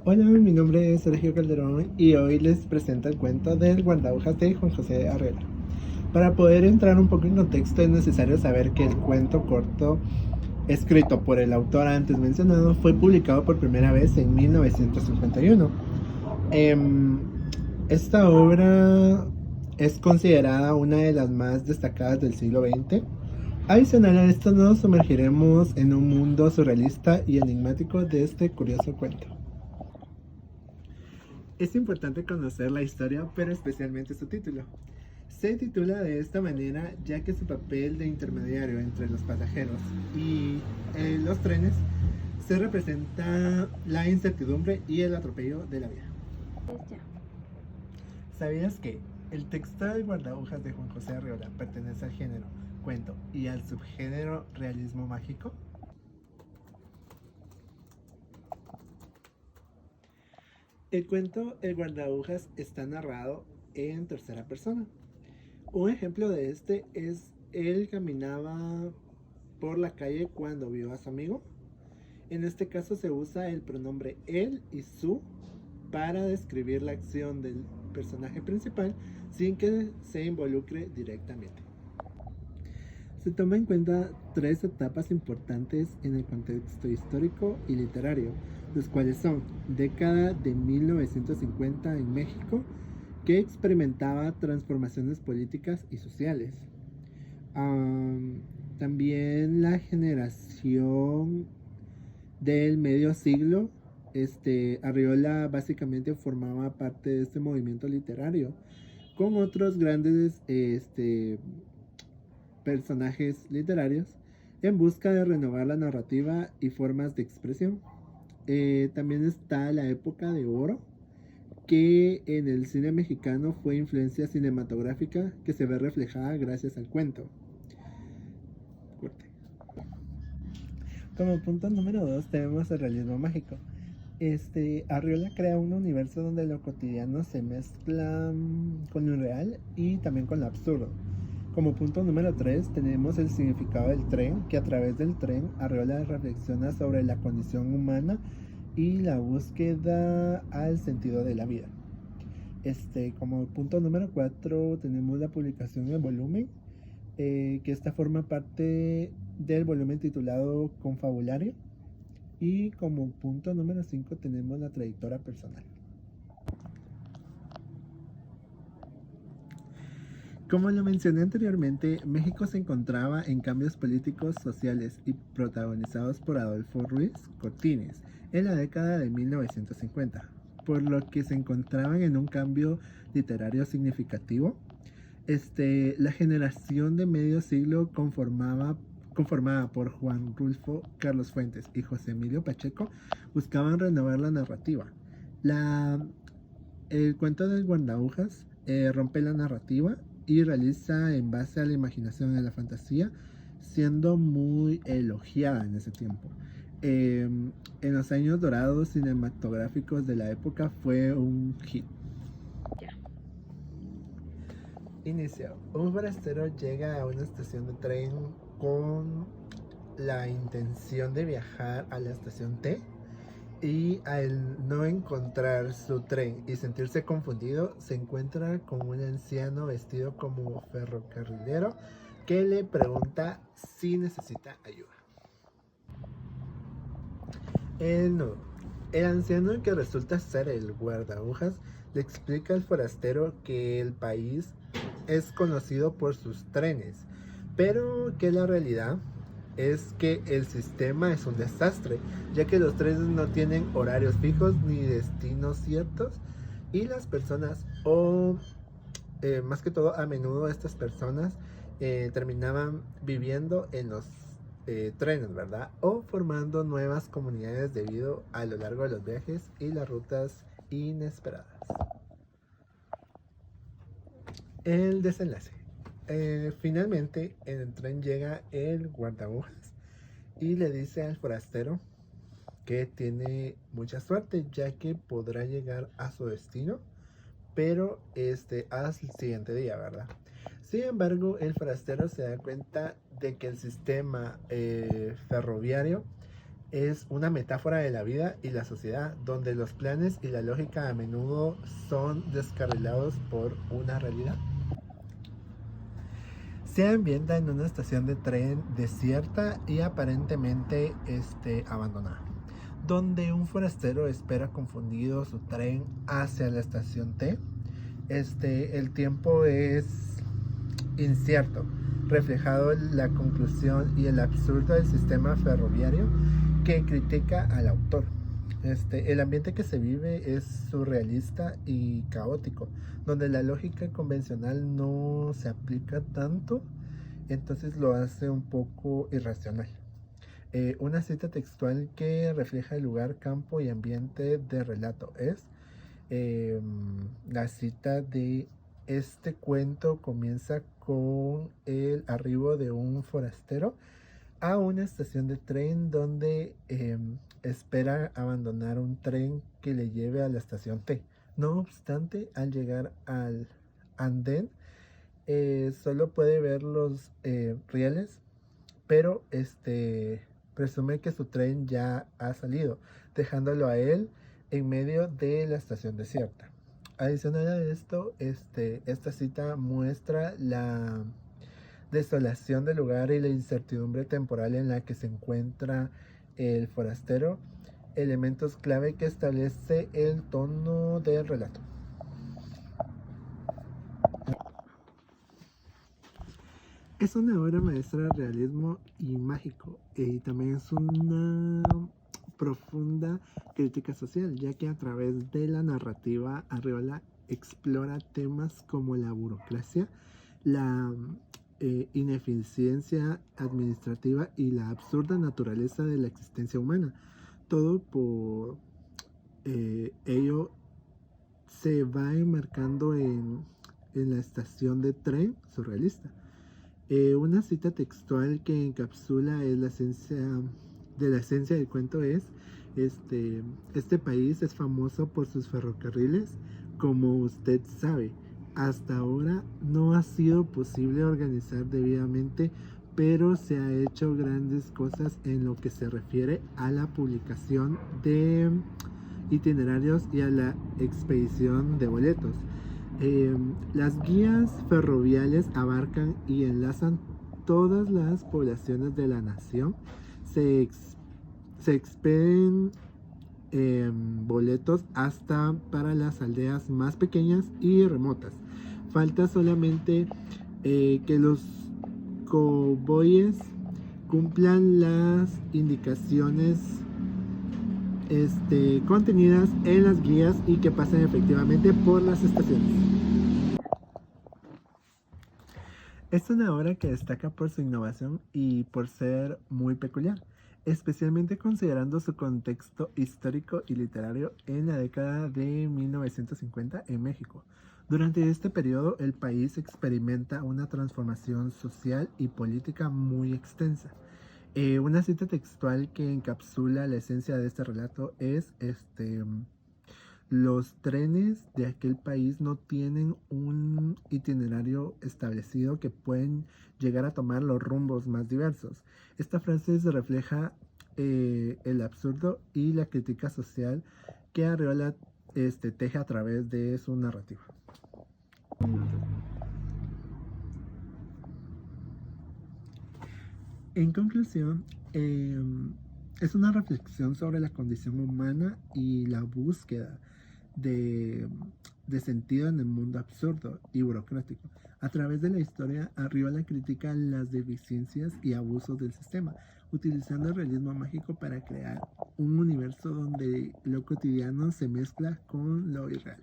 Hola, mi nombre es Sergio Calderón y hoy les presento el cuento del guardahojas de Juan José Arreola. Para poder entrar un poco en contexto es necesario saber que el cuento corto escrito por el autor antes mencionado fue publicado por primera vez en 1951. Em, Esta obra es considerada una de las más destacadas del siglo XX. Adicional a esto nos sumergiremos en un mundo surrealista y enigmático de este curioso cuento. Es importante conocer la historia, pero especialmente su título. Se titula de esta manera ya que su papel de intermediario entre los pasajeros y los trenes se representa la incertidumbre y el atropello de la vida. ¿Sabías que el texto del guardahojas de Juan José Arreola pertenece al género cuento y al subgénero realismo mágico? El cuento El guardahojas está narrado en tercera persona. Un ejemplo de este es él caminaba por la calle cuando vio a su amigo. En este caso se usa el pronombre él y su para describir la acción del personaje principal sin que se involucre directamente. Se toma en cuenta tres etapas importantes en el contexto histórico y literario, los cuales son década de 1950 en México, que experimentaba transformaciones políticas y sociales. Um, También la generación del medio siglo. Arriola básicamente formaba parte de este movimiento literario con otros grandes personajes literarios en busca de renovar la narrativa y formas de expresión. También está la época de oro, que en el cine mexicano fue influencia cinematográfica que se ve reflejada gracias al cuento. Como punto número 2 tenemos el realismo mágico. Arriola crea un universo donde lo cotidiano se mezcla con lo real y también con lo absurdo. Como punto número 3 tenemos el significado del tren, que a través del tren Arriola reflexiona sobre la condición humana y la búsqueda al sentido de la vida. Como punto número 4 tenemos la publicación en volumen, que esta forma parte del volumen titulado Confabulario. Y como punto número 5 tenemos la trayectoria personal. Como lo mencioné anteriormente, México se encontraba en cambios políticos, sociales y protagonizados por Adolfo Ruiz Cortines en la década de 1950, por lo que se encontraban en un cambio literario significativo. La generación de medio siglo conformada por Juan Rulfo, Carlos Fuentes y José Emilio Pacheco, buscaban renovar la narrativa. El cuento del guardahojas rompe la narrativa y realiza en base a la imaginación y a la fantasía, siendo muy elogiada en ese tiempo. En los años dorados cinematográficos de la época fue un hit. Inicio. Un forastero llega a una estación de tren con la intención de viajar a la estación T, y al no encontrar su tren y sentirse confundido, se encuentra con un anciano vestido como ferrocarrilero que le pregunta si necesita ayuda. El nudo. El anciano, que resulta ser el guardahojas, le explica al forastero que el país es conocido por sus trenes, pero que la realidad es que el sistema es un desastre, ya que los trenes no tienen horarios fijos ni destinos ciertos, y las personas, o más que todo a menudo estas personas, terminaban viviendo en los trenes, ¿verdad? O formando nuevas comunidades debido a lo largo de los viajes y las rutas inesperadas. El desenlace. Finalmente, en el tren llega el guardahojas y le dice al forastero que tiene mucha suerte, ya que podrá llegar a su destino, pero al siguiente día, ¿verdad? Sin embargo, el forastero se da cuenta de que el sistema ferroviario es una metáfora de la vida y la sociedad, donde los planes y la lógica a menudo son descarrilados por una realidad. Se ambienta en una estación de tren desierta y aparentemente abandonada, donde un forastero espera confundido su tren hacia la estación T. El tiempo es incierto, reflejado en la conclusión y el absurdo del sistema ferroviario que critica al autor. El ambiente que se vive es surrealista y caótico, donde la lógica convencional no se aplica tanto, entonces lo hace un poco irracional. Una cita textual que refleja el lugar, campo y ambiente de relato es la cita de este cuento comienza con el arribo de un forastero a una estación de tren donde espera abandonar un tren que le lleve a la estación T. No obstante, al llegar al andén, solo puede ver los rieles, pero presume que su tren ya ha salido, dejándolo a él en medio de la estación desierta. Adicional a esto, esta cita muestra la desolación del lugar y la incertidumbre temporal en la que se encuentra el forastero, elementos clave que establece el tono del relato. Es una obra maestra de realismo y mágico, y también es una profunda crítica social, ya que a través de la narrativa Arriola explora temas como la burocracia, la ineficiencia administrativa y la absurda naturaleza de la existencia humana. Todo por ello se va enmarcando en la estación de tren surrealista. Una cita textual que encapsula es la esencia del cuento es este país es famoso por sus ferrocarriles, como usted sabe. Hasta ahora no ha sido posible organizar debidamente, pero se ha hecho grandes cosas en lo que se refiere a la publicación de itinerarios y a la expedición de boletos. Las guías ferroviarias abarcan y enlazan todas las poblaciones de la nación. Se expeden boletos hasta para las aldeas más pequeñas y remotas. Falta solamente que los cowboys cumplan las indicaciones contenidas en las guías y que pasen efectivamente por las estaciones. Es una obra que destaca por su innovación y por ser muy peculiar, especialmente considerando su contexto histórico y literario en la década de 1950 en México. Durante este periodo, el país experimenta una transformación social y política muy extensa. Una cita textual que encapsula la esencia de este relato es los trenes de aquel país no tienen un itinerario establecido que pueden llegar a tomar los rumbos más diversos. Esta frase se refleja el absurdo y la crítica social que Arriola teje a través de su narrativa. En conclusión, es una reflexión sobre la condición humana y la búsqueda de, de sentido en el mundo absurdo y burocrático. A través de la historia, Arriola critica las deficiencias y abusos del sistema, utilizando el realismo mágico para crear un universo donde lo cotidiano se mezcla con lo irreal.